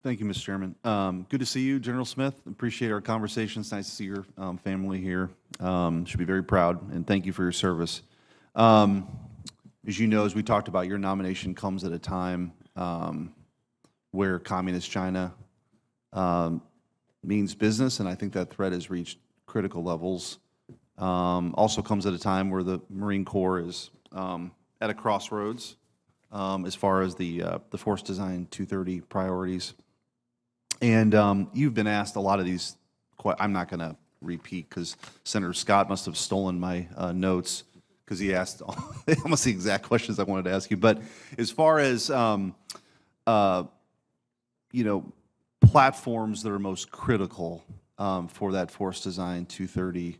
Thank you, Mr. Chairman. Good to see you, General Smith. Appreciate our conversations. Nice to see your family here. Should be very proud, and thank you for your service. As you know, as we talked about, your nomination comes at a time where communist China means business, and I think that threat has reached critical levels. Also comes at a time where the Marine Corps is at a crossroads as far as the Force Design 230 priorities. And you've been asked a lot of these, I'm not going to repeat because Senator Scott must have stolen my notes because he asked almost the exact questions I wanted to ask you. But as far as, platforms that are most critical for that Force Design 230,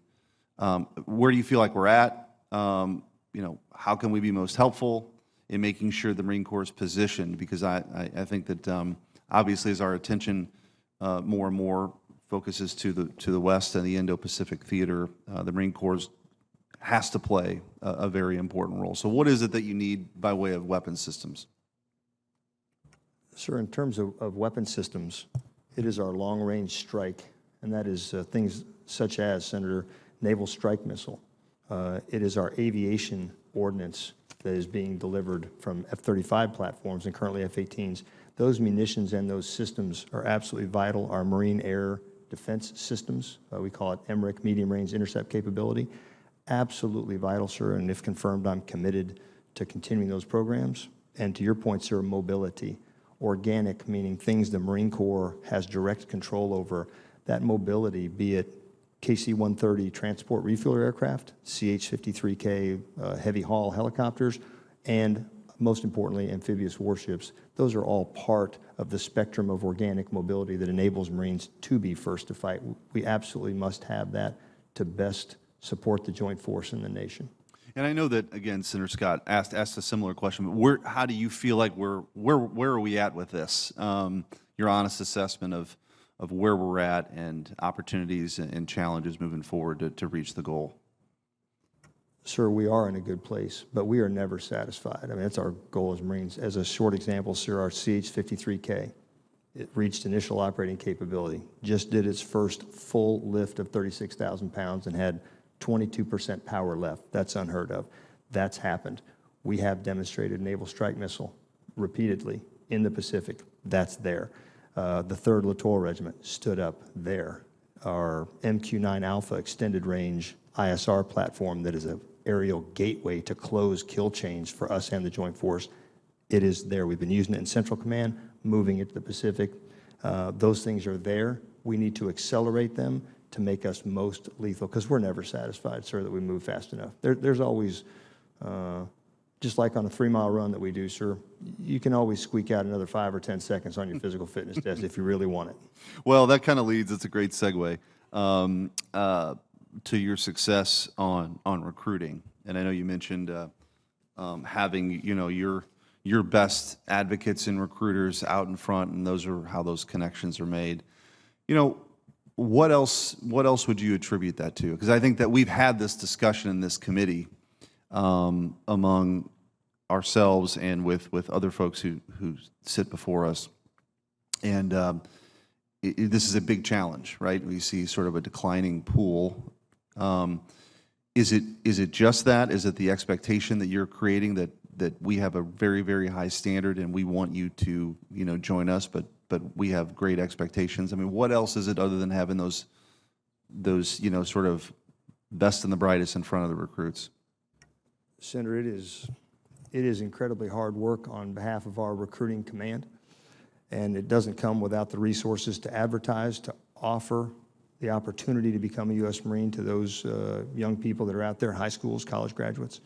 where do you feel like we're at? How can we be most helpful in making sure the Marine Corps is positioned? Because I think that obviously as our attention more and more focuses to the West and the Indo-Pacific theater, the Marine Corps has to play a very important role. So what is it that you need by way of weapon systems? Sir, in terms of weapon systems, it is our long-range strike, and that is things such as, Senator, Naval Strike Missile. It is our aviation ordnance that is being delivered from F-35 platforms and currently F-18s. Those munitions and those systems are absolutely vital. Our Marine Air Defense Systems, we call it MRIC, Medium Range Intercept Capability, absolutely vital, sir, and if confirmed, I'm committed to continuing those programs. And to your point, sir, mobility. Organic, meaning things the Marine Corps has direct control over. That mobility, be it KC-130 transport refueler aircraft, CH-53K heavy haul helicopters, and most importantly, amphibious warships. Those are all part of the spectrum of organic mobility that enables Marines to be first to fight. We absolutely must have that to best support the joint force in the nation. And I know that, again, Senator Scott asked a similar question, but how do you feel like where are we at with this? Your honest assessment of where we're at and opportunities and challenges moving forward to reach the goal. Sir, we are in a good place, but we are never satisfied. I mean, that's our goal as Marines. As a short example, sir, our CH-53K, it reached initial operating capability, just did its first full lift of 36,000 pounds and had 22% power left. That's unheard of. That's happened. We have demonstrated Naval Strike Missile repeatedly in the Pacific. That's there. The 3rd Littoral Regiment stood up there. Our MQ-9 Alpha extended range ISR platform that is an aerial gateway to close kill chains for us and the Joint Force, it is there. We've been using it in Central Command, moving it to the Pacific. Those things are there. We need to accelerate them to make us most lethal, because we're never satisfied, sir, that we move fast enough. There's always, just like on a 3-mile run that we do, sir, you can always squeak out another 5 or 10 seconds on your physical fitness test if you really want it. Well, that kind of leads, it's a great segue to your success on recruiting. And I know you mentioned having, your best advocates and recruiters out in front, and those are how those connections are made. What else would you attribute that to? Because I think that we've had this discussion in this committee among ourselves and with other folks who sit before us. And this is a big challenge, right? We see sort of a declining pool. Is it just that? Is it the expectation that you're creating that we have a very, very high standard and we want you to, join us, but we have great expectations? I mean, what else is it other than having those sort of best and the brightest in front of the recruits? Senator, it is incredibly hard work on behalf of our recruiting command, and it doesn't come without the resources to advertise, to offer the opportunity to become a U.S. Marine to those young people that are out there, high schools, college graduates.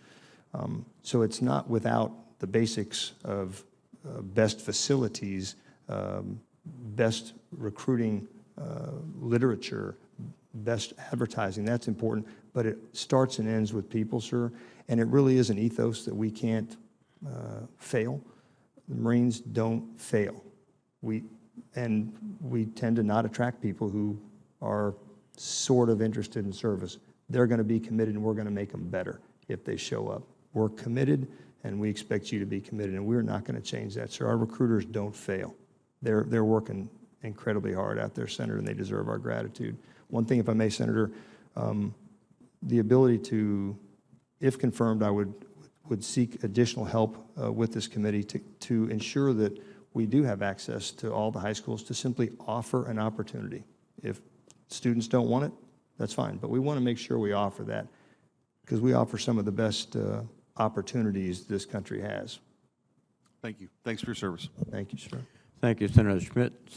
So it's not without the basics of best facilities, best recruiting literature, best advertising. That's important, but it starts and ends with people, sir, and it really is an ethos that we can't fail. The Marines don't fail. We tend to not attract people who are sort of interested in service. They're going to be committed, and we're going to make them better if they show up. We're committed, and we expect you to be committed, and we're not going to change that, sir. Our recruiters don't fail. they're working incredibly hard out there, Senator, and they deserve our gratitude. One thing, if I may, Senator, the ability to, if confirmed, I would seek additional help with this committee to ensure that we do have access to all the high schools to simply offer an opportunity. If students don't want it, that's fine, but we want to make sure we offer that because we offer some of the best opportunities this country has. Thank you. Thanks for your service. Thank you, sir. Thank you, Senator Schmitt.